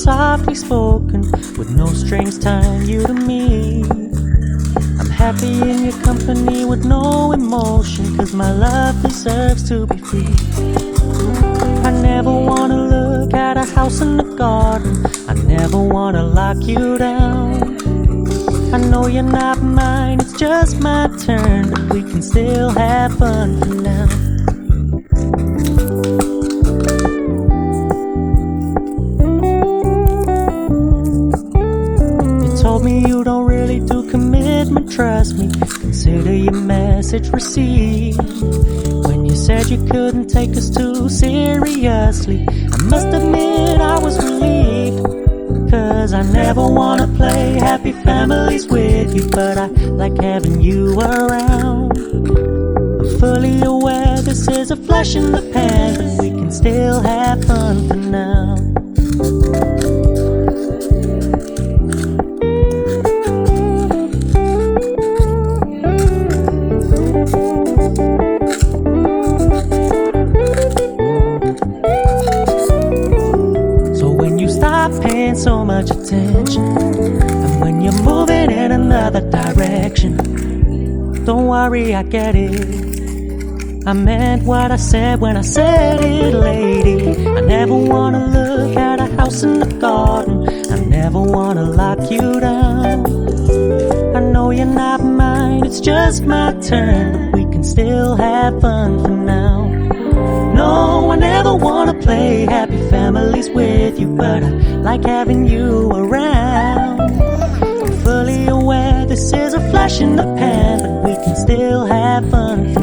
softly spoken, with no strings tying you to me. I'm happy in your company with no emotion, 'cause my love deserves to be free. I never wanna look at a house in the garden, I never wanna lock you down. I know you're not mine, it's just my turn, but we can still have fun for now. You told me you don't really do commitment, trust me, consider your message received. When you said you couldn't take us too seriously, I must admit I was relieved. 'Cause I never wanna play happy families with you, but I like having you around. I'm fully aware this is a flash in the pan, but we can still have fun for now. Stop paying so much attention, and when you're moving in another direction, don't worry, I get it. I meant what I said when I said it, lady. I never wanna look at a house in the garden, I never wanna lock you down. I know you're not mine, it's just my turn, but we can still have fun for now. No, I never wanna play happy families with you, but I like having you around. I'm fully aware this is a flash in the pan, but we can still have fun for